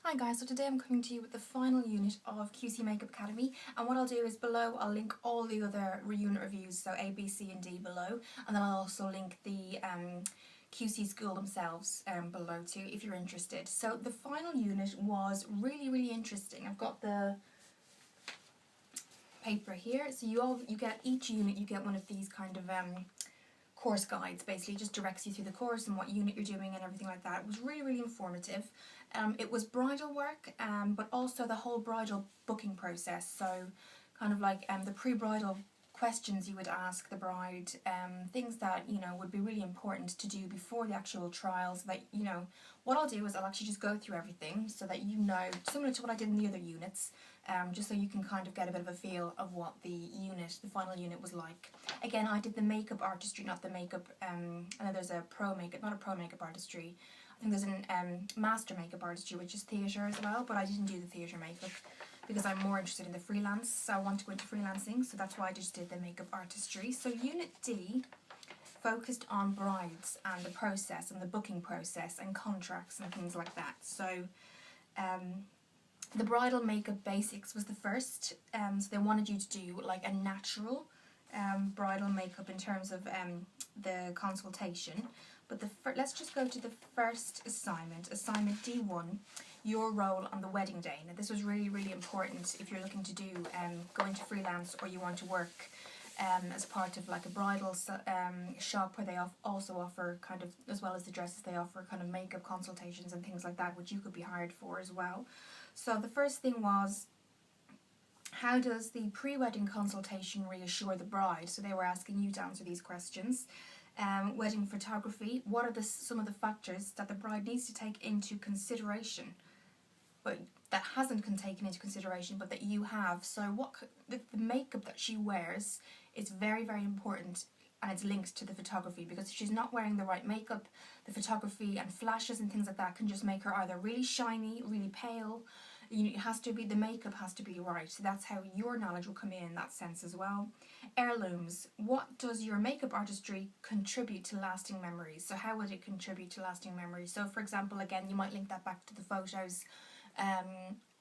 Hi guys, so today I'm coming to you with the final unit of QC Makeup Academy, and what I'll do is below I'll link all the other unit reviews, so A, B, C and D below, and then I'll also link the QC school themselves below too if you're interested. So the final unit was really interesting. I've got the paper here, so you get each unit, you get one of these kind of course guides. Basically just directs you through the course and what unit you're doing and everything like that. It was really informative. It was bridal work, but also the whole bridal booking process, so kind of like the pre-bridal questions you would ask the bride, things that would be really important to do before the actual trial, so that what I'll do is I'll actually just go through everything so that similar to what I did in the other units, just so you can kind of get a bit of a feel of what the final unit was like. Again, I did the makeup artistry, not the makeup, I know there's a not a pro makeup artistry, I think there's a master makeup artistry which is theatre as well, but I didn't do the theatre makeup because I'm more interested in the freelance, so I want to go into freelancing, so that's why I just did the makeup artistry. So Unit D focused on brides and the process and the booking process and contracts and things like that. So the bridal makeup basics was the first, so they wanted you to do like a natural bridal makeup in terms of the consultation. But let's just go to the first assignment, assignment D1, your role on the wedding day. Now this was really important if you're looking to do go into freelance, or you want to work as part of like a bridal shop where they also offer kind of, as well as the dresses, they offer kind of makeup consultations and things like that, which you could be hired for as well. So the first thing was, how does the pre-wedding consultation reassure the bride? So they were asking you to answer these questions. Wedding photography, what are some of the factors that the bride needs to take into consideration, but that hasn't been taken into consideration, but that you have? So the makeup that she wears is very important, and it's linked to the photography, because if she's not wearing the right makeup, the photography and flashes and things like that can just make her either really shiny, really pale. The makeup has to be right, so that's how your knowledge will come in that sense as well. Heirlooms, what does your makeup artistry contribute to lasting memories? So how would it contribute to lasting memories? So for example, again, you might link that back to the photos.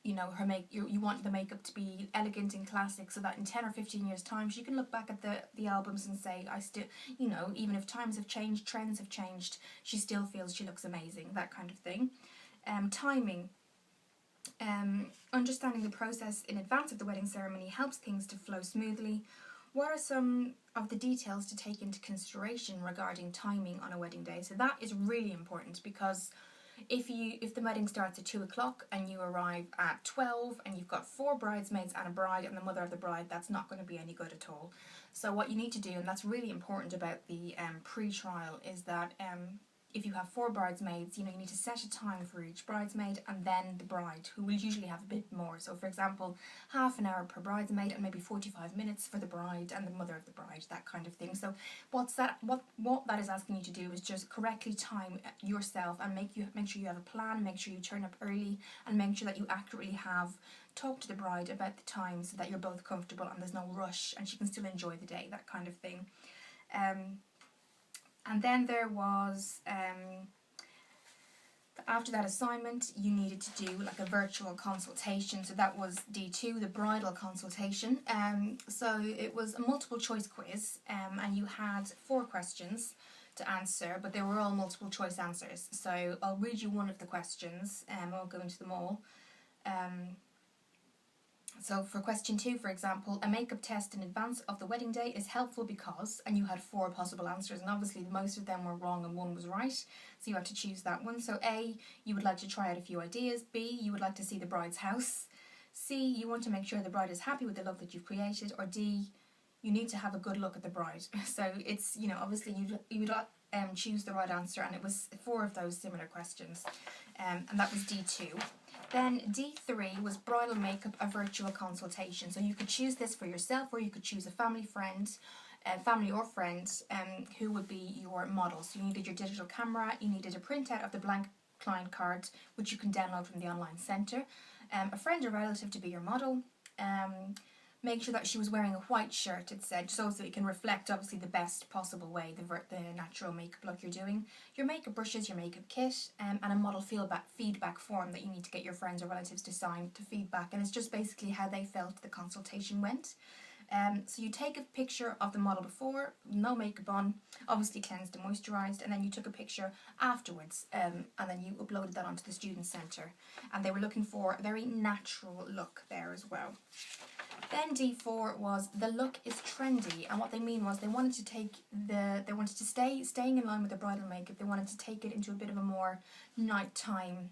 You want the makeup to be elegant and classic, so that in 10 or 15 years time she can look back at the albums and say, I still, even if times have changed, trends have changed, she still feels she looks amazing, that kind of thing. Timing. Understanding the process in advance of the wedding ceremony helps things to flow smoothly. What are some of the details to take into consideration regarding timing on a wedding day? So that is really important, because if the wedding starts at 2 o'clock and you arrive at 12 and you've got 4 bridesmaids and a bride and the mother of the bride, that's not going to be any good at all. So what you need to do, and that's really important about the pre-trial, is that if you have 4 bridesmaids, you need to set a time for each bridesmaid and then the bride, who will usually have a bit more. So for example, half an hour per bridesmaid and maybe 45 minutes for the bride and the mother of the bride, that kind of thing. So what that is asking you to do is just correctly time yourself and make sure you have a plan, make sure you turn up early, and make sure that you accurately talk to the bride about the time, so that you're both comfortable and there's no rush and she can still enjoy the day, that kind of thing. And then there was, after that assignment, you needed to do like a virtual consultation. So that was D2, the bridal consultation. So it was a multiple choice quiz, and you had 4 questions to answer, but they were all multiple choice answers. So I'll read you one of the questions, I won't go into them all. So for question 2, for example, a makeup test in advance of the wedding day is helpful because, and you had 4 possible answers, and obviously most of them were wrong and 1 was right, so you had to choose that one. So A, you would like to try out a few ideas. B, you would like to see the bride's house. C, you want to make sure the bride is happy with the look that you've created. Or D, you need to have a good look at the bride. So it's, obviously you would choose the right answer, and it was 4 of those similar questions, and that was D2. Then D3 was bridal makeup, a virtual consultation. So you could choose this for yourself, or you could choose a family or friend who would be your model. So you needed your digital camera, you needed a printout of the blank client card, which you can download from the online centre, a friend or relative to be your model, Make sure that she was wearing a white shirt, it said, so it can reflect obviously the best possible way the natural makeup look you're doing. Your makeup brushes, your makeup kit, and a model feedback form that you need to get your friends or relatives to sign to feedback, and it's just basically how they felt the consultation went. So you take a picture of the model before, no makeup on, obviously cleansed and moisturised, and then you took a picture afterwards, and then you uploaded that onto the student centre. And they were looking for a very natural look there as well. Then D4 was the look is trendy, and what they mean was they wanted to staying in line with the bridal makeup. They wanted to take it into a bit of a more nighttime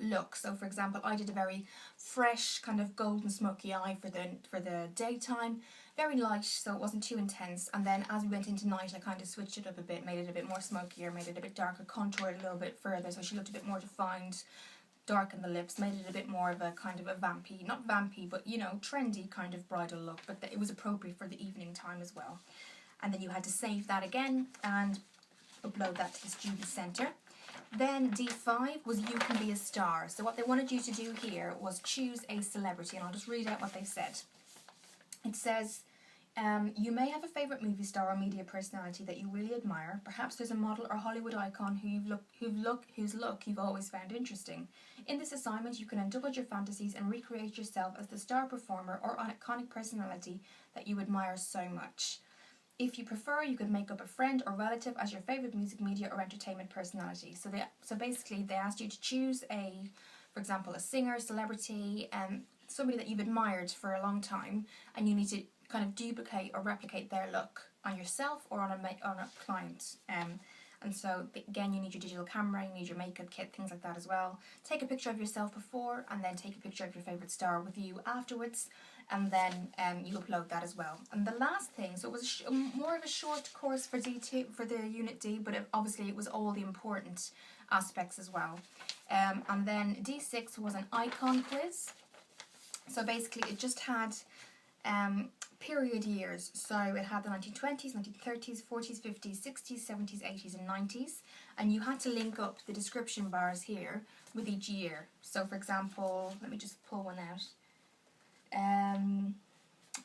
look. So for example, I did a very fresh kind of golden smoky eye for the daytime, very light, so it wasn't too intense. And then as we went into night, I kind of switched it up a bit, made it a bit more smokier, made it a bit darker, contoured a little bit further, so she looked a bit more defined. Darkened the lips, made it a bit more of a kind of a vampy, not vampy, but you know, trendy kind of bridal look, but it was appropriate for the evening time as well. And then you had to save that again and upload that to the student centre. Then D5 was you can be a star. So what they wanted you to do here was choose a celebrity, and I'll just read out what they said. It says, you may have a favourite movie star or media personality that you really admire. Perhaps there's a model or Hollywood icon whose look you've always found interesting. In this assignment, you can indulge your fantasies and recreate yourself as the star performer or iconic personality that you admire so much. If you prefer, you could make up a friend or relative as your favourite music, media or entertainment personality. So basically they asked you to choose for example, a singer, celebrity, somebody that you've admired for a long time, and you need to kind of duplicate or replicate their look on yourself or on a client. And so again, you need your digital camera, you need your makeup kit, things like that as well. Take a picture of yourself before, and then take a picture of your favourite star with you afterwards, and then you upload that as well. And the last thing, so it was more of a short course for D2 for the Unit D, but obviously it was all the important aspects as well. And then D6 was an icon quiz. So basically it just had period years. So it had the 1920s, 1930s, 40s, 50s, 60s, 70s, 80s and 90s. And you had to link up the description bars here with each year. So for example, let me just pull one out.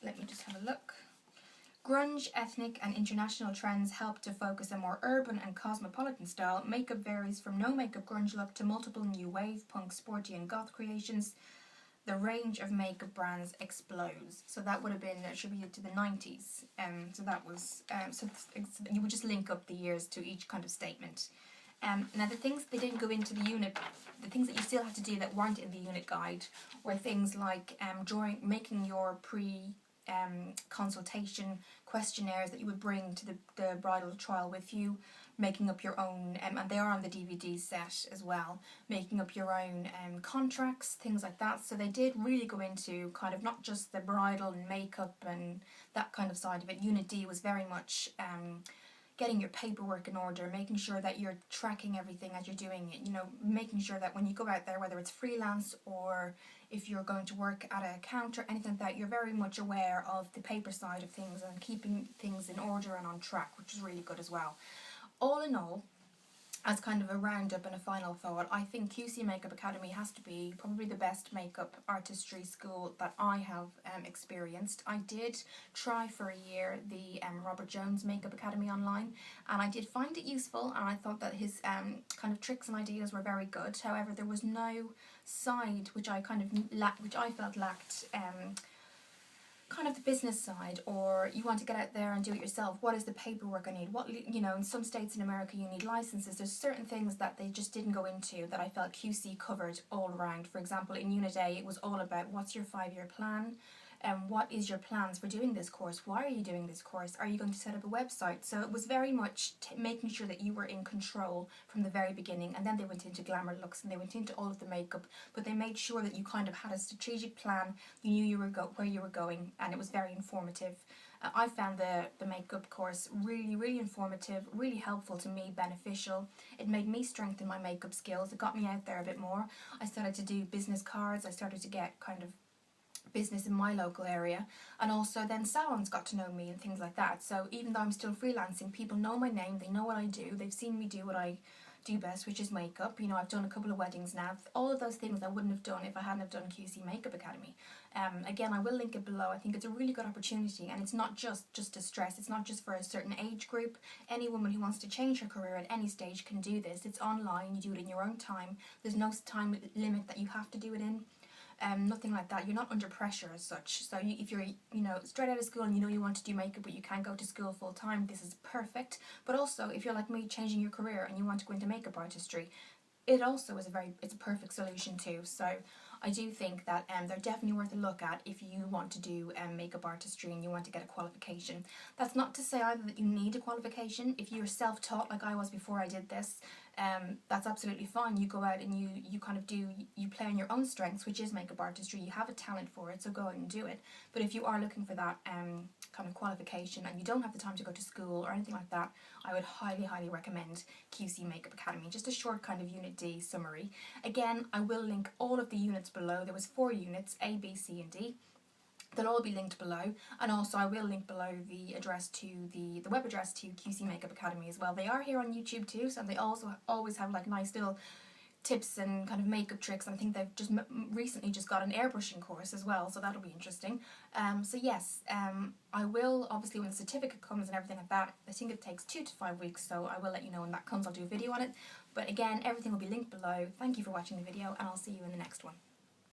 Let me just have a look. Grunge, ethnic and international trends help to focus a more urban and cosmopolitan style. Makeup varies from no makeup grunge look to multiple new wave, punk, sporty and goth creations. The range of makeup brands explodes. So that would have been attributed to the 90s. So that was, so you would just link up the years to each kind of statement. Now the things they didn't go into the unit, the things that you still had to do that weren't in the unit guide were things like making your consultation questionnaires that you would bring to the bridal trial with you, making up your own, and they are on the DVD set as well, making up your own contracts, things like that. So they did really go into kind of not just the bridal and makeup and that kind of side of it. Unit D was very much getting your paperwork in order, making sure that you're tracking everything as you're doing it, you know, making sure that when you go out there, whether it's freelance or if you're going to work at a counter, anything like that, you're very much aware of the paper side of things and keeping things in order and on track, which is really good as well. All in all, as kind of a roundup and a final thought, I think QC Makeup Academy has to be probably the best makeup artistry school that I have experienced. I did try for a year the Robert Jones Makeup Academy online, and I did find it useful, and I thought that his kind of tricks and ideas were very good. However, there was no side which I kind of which I felt lacked kind of the business side, or you want to get out there and do it yourself. What is the paperwork I need? What, you know, in some states in America you need licenses. There's certain things that they just didn't go into that I felt QC covered all around. For example, in Unit A it was all about what's your 5-year plan, and what is your plans for doing this course? Why are you doing this course? Are you going to set up a website? So it was very much making sure that you were in control from the very beginning, and then they went into glamour looks and they went into all of the makeup, but they made sure that you kind of had a strategic plan, you knew where you were going, and it was very informative. I found the makeup course really, really informative, really helpful to me, beneficial. It made me strengthen my makeup skills. It got me out there a bit more. I started to do business cards. I started to get kind of business in my local area, and also then salons got to know me and things like that. So even though I'm still freelancing, people know my name, they know what I do, they've seen me do what I do best, which is makeup. You know, I've done a couple of weddings now. All of those things I wouldn't have done if I hadn't have done QC Makeup Academy. Again, I will link it below. I think it's a really good opportunity, and it's not just to stress. It's not just for a certain age group. Any woman who wants to change her career at any stage can do this. It's online. You do it in your own time. There's no time limit that you have to do it in. Nothing like that. You're not under pressure as such. So if you're, you know, straight out of school and you know you want to do makeup but you can't go to school full time, this is perfect. But also, if you're like me, changing your career and you want to go into makeup artistry, it also is it's a perfect solution too. So I do think that they're definitely worth a look at if you want to do makeup artistry and you want to get a qualification. That's not to say either that you need a qualification. If you're self-taught like I was before I did this, that's absolutely fine. You go out and you kind of you play on your own strengths, which is makeup artistry. You have a talent for it, so go out and do it. But if you are looking for that kind of qualification and you don't have the time to go to school or anything like that, I would highly, highly recommend QC Makeup Academy. Just a short kind of Unit D summary. Again, I will link all of the units below. There was 4 units, A, B, C and D. They'll all be linked below, and also I will link below the address to the web address to QC Makeup Academy as well. They are here on YouTube too, so they also always have like nice little tips and kind of makeup tricks. And I think they've just recently just got an airbrushing course as well, so that'll be interesting. So yes, I will, obviously when the certificate comes and everything like that, I think it takes 2 to 5 weeks, so I will let you know when that comes. I'll do a video on it. But again, everything will be linked below. Thank you for watching the video, and I'll see you in the next one.